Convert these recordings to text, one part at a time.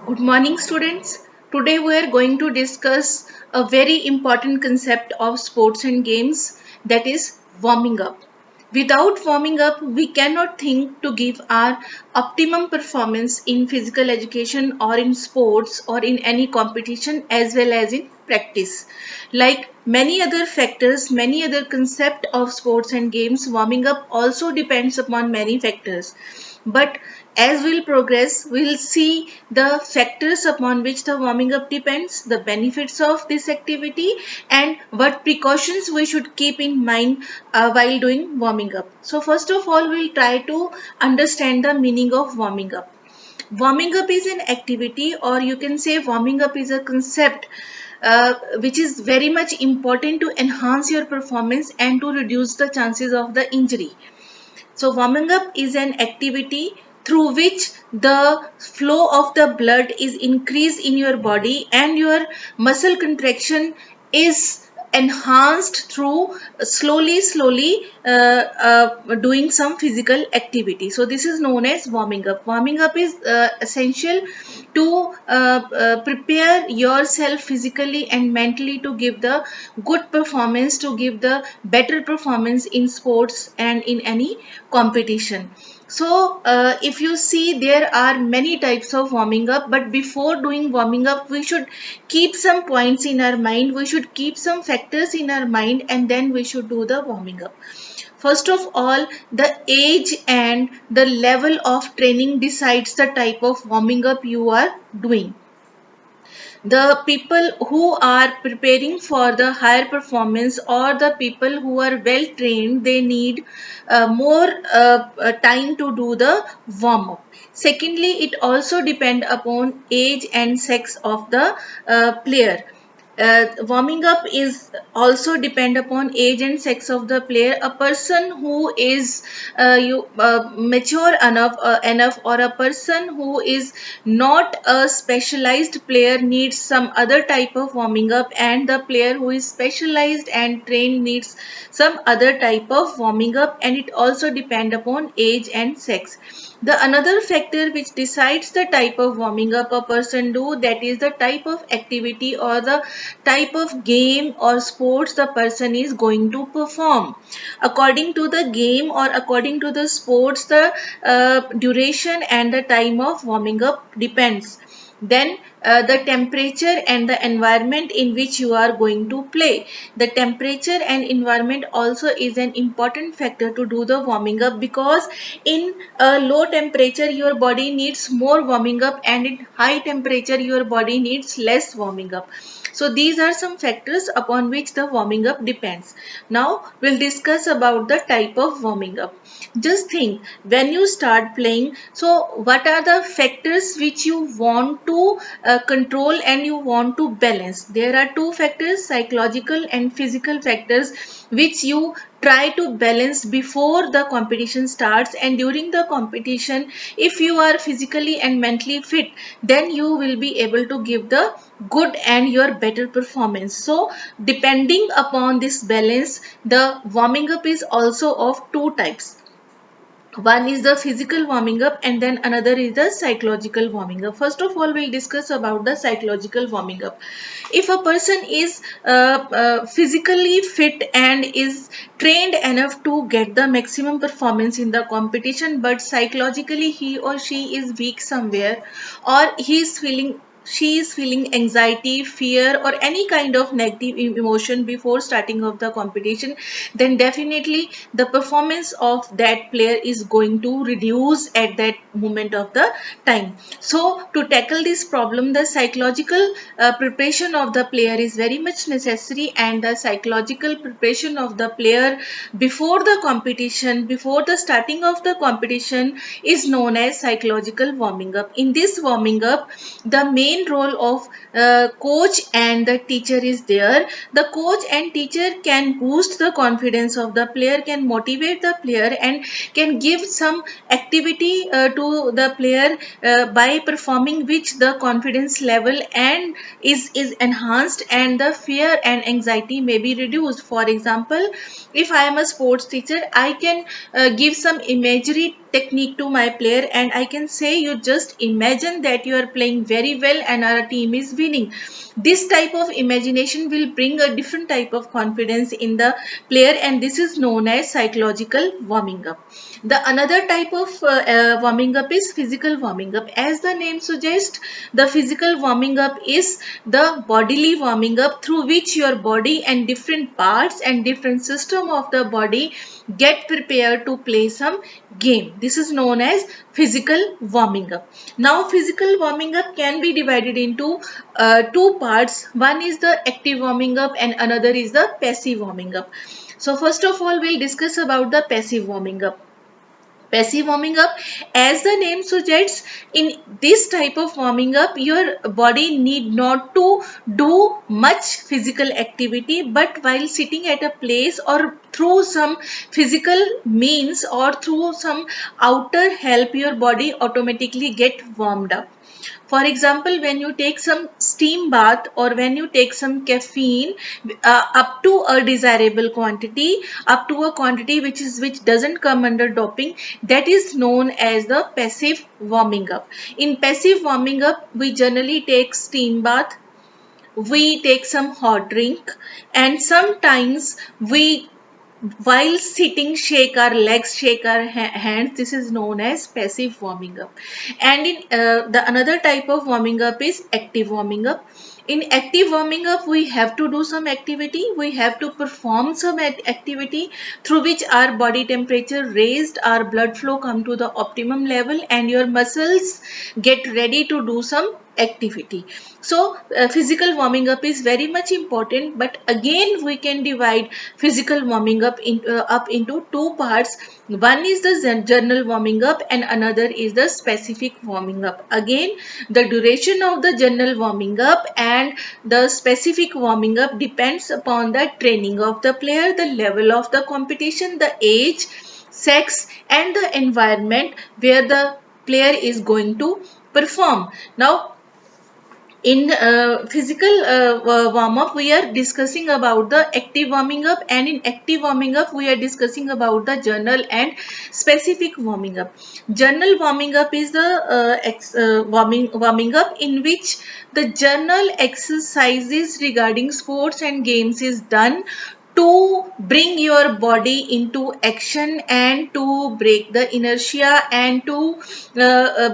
Good morning, students. Today we are going to discuss a very important concept of sports and games, that is warming up. Without warming up, we cannot think to give our optimum performance in physical education or in sports or in any competition as well as in practice. Like many other factors, many other concept of sports and games, warming up also depends upon many factors. But as we'll progress, we'll see the factors upon which the warming up depends, the benefits of this activity, and what precautions we should keep in mind while doing warming up. So first of all, we'll try to understand the meaning of warming up. Warming up is an activity, or you can say warming up is a concept which is very much important to enhance your performance and to reduce the chances of the injury. So warming up is an activity through which the flow of the blood is increased in your body and your muscle contraction is enhanced through slowly doing some physical activity. So this is known as warming up. Warming up is essential to prepare yourself physically and mentally to give the good performance, to give the better performance in sports and in any competition. So if you see, there are many types of warming up, but before doing warming up we should keep some points in our mind, we should keep some factors in our mind, and then we should do the warming up. First of all, the age and the level of training decides the type of warming up you are doing. The people who are preparing for the higher performance, or the people who are well trained, they need more time to do the warm up. Secondly, it also depend upon age and sex of the player. Warming up is also depend upon age and sex of the player. A person who is mature enough, or a person who is not a specialized player needs some other type of warming up, and the player who is specialized and trained needs some other type of warming up, and it also depend upon age and sex. The another factor which decides the type of warming up a person do, that is the type of activity or the type of game or sports the person is going to perform. According to the game or according to the sports, the duration and the time of warming up depends. Then the temperature and the environment in which you are going to play. The temperature and environment also is an important factor to do the warming up, because in a low temperature your body needs more warming up, and in high temperature your body needs less warming up. So these are some factors upon which the warming up depends. Now we'll discuss about the type of warming up. Just think, when you start playing, so what are the factors which you want to control and you want to balance? There are two factors, psychological and physical factors, which you try to balance before the competition starts. And during the competition, if you are physically and mentally fit, then you will be able to give the good and your better performance. So depending upon this balance, the warming up is also of two types. One is the physical warming up, and then another is the psychological warming up. First of all, we'll discuss about the psychological warming up. If a person is physically fit and is trained enough to get the maximum performance in the competition, but psychologically he or she is weak somewhere, or he is feeling she is feeling anxiety, fear, or any kind of negative emotion before starting of the competition, then definitely the performance of that player is going to reduce at that moment of the time. So to tackle this problem, the psychological preparation of the player is very much necessary, and the psychological preparation of the player before the competition, before the starting of the competition, is known as psychological warming up. In this warming up, the main role of coach and the teacher is there. The coach and teacher can boost the confidence of the player, can motivate the player, and can give some activity to the player by performing which the confidence level and is enhanced, and the fear and anxiety may be reduced. For example, if I am a sports teacher, I can give some imagery technique to my player, and I can say you just imagine that you are playing very well and our team is winning. This type of imagination will bring a different type of confidence in the player, and this is known as psychological warming up. The another type of warming up is physical warming up. As the name suggests, the physical warming up is the bodily warming up through which your body and different parts and different system of the body get prepared to play some game. This is known as physical warming up. Now physical warming up can be divided into two parts. One is the active warming up and another is the passive warming up. So first of all, we'll discuss about the passive warming up. Passive warming up, as the name suggests, in this type of warming up your body need not to do much physical activity, but while sitting at a place or through some physical means or through some outer help, your body automatically get warmed up. For example, when you take some steam bath or when you take some caffeine up to a desirable quantity, up to a quantity which doesn't come under doping, that is known as the passive warming up. In passive warming up, we generally take steam bath, we take some hot drink, and sometimes we, while sitting, shake our legs, shake our hands. This is known as passive warming up. And in the another type of warming up is active warming up. In active warming up, we have to do some activity, we have to perform some activity through which our body temperature raised, our blood flow come to the optimum level, and your muscles get ready to do some activity. So physical warming up is very much important, but again we can divide physical warming up into two parts. One is the general warming up and another is the specific warming up. Again, the duration of the general warming up and the specific warming up depends upon the training of the player, the level of the competition, the age, sex, and the environment where the player is going to perform. Now, in physical warm up, we are discussing about the active warming up, and in active warming up we are discussing about the general and specific warming up. General warming up is the warming up in which the general exercises regarding sports and games is done to bring your body into action and to break the inertia and to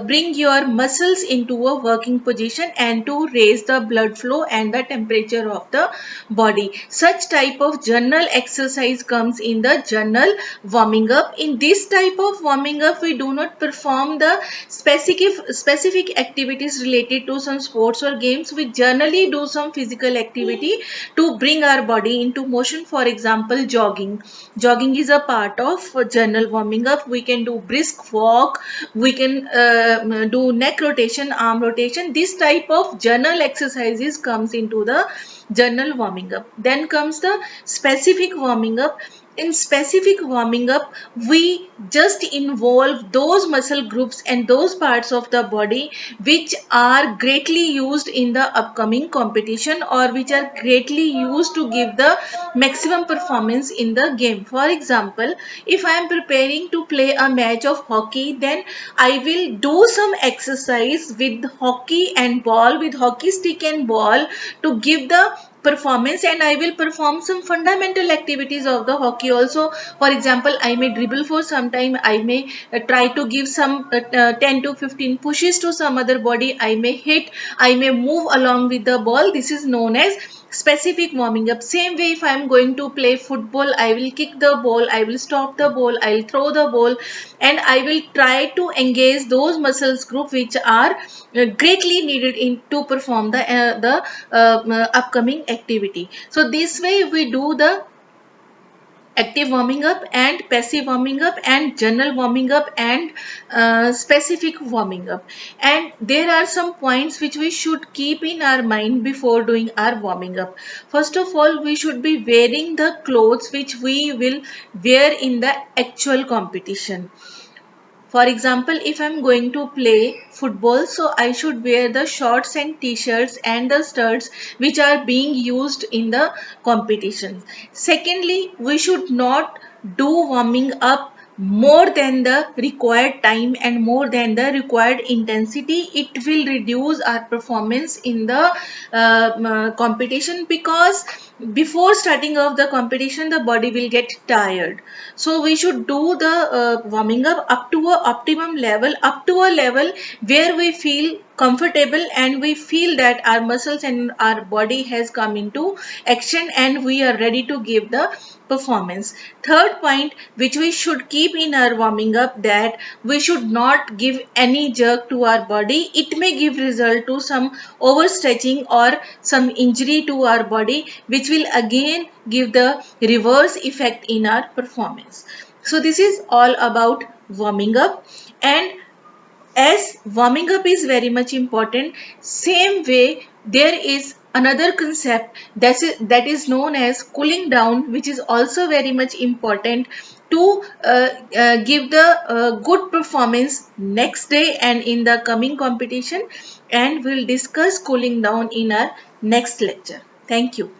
bring your muscles into a working position and to raise the blood flow and the temperature of the body. Such type of general exercise comes in the general warming up. In this type of warming up, we do not perform the specific activities related to some sports or games. We generally do some physical activity to bring our body into motion. For example, jogging. Jogging is a part of general warming up. We can do brisk walk, we can do neck rotation, arm rotation. This type of general exercises comes into the general warming up. Then comes the specific warming up. In specific warming up, we just involve those muscle groups and those parts of the body which are greatly used in the upcoming competition or which are greatly used to give the maximum performance in the game. For example, if I am preparing to play a match of hockey, then I will do some exercise with hockey and ball, with hockey stick and ball, to give the performance, and I will perform some fundamental activities of the hockey also. For example, I may dribble for some time, I may try to give some 10 to 15 pushes to some other body, I may hit, I may move along with the ball. This is known as specific warming up. Same way, if I am going to play football, I will kick the ball, I will stop the ball, I will throw the ball, and I will try to engage those muscles group which are greatly needed to perform the upcoming activity. So this way we do the active warming up and passive warming up and general warming up and specific warming up. And there are some points which we should keep in our mind before doing our warming up. First of all, we should be wearing the clothes which we will wear in the actual competition. For example, if I'm going to play football, so I should wear the shorts and t-shirts and the studs which are being used in the competition. Secondly, we should not do warming up more than the required time and more than the required intensity, it will reduce our performance in the competition, because before starting off the competition the body will get tired. So we should do the warming up to a optimum level, up to a level where we feel comfortable and we feel that our muscles and our body has come into action and we are ready to give the performance. Third point which we should keep in our warming up, that we should not give any jerk to our body. It may give result to some overstretching or some injury to our body, which will again give the reverse effect in our performance. So this is all about warming up. And as warming up is very much important, same way there is another concept that is known as cooling down, which is also very much important to give the good performance next day and in the coming competition. And we'll discuss cooling down in our next lecture. Thank you.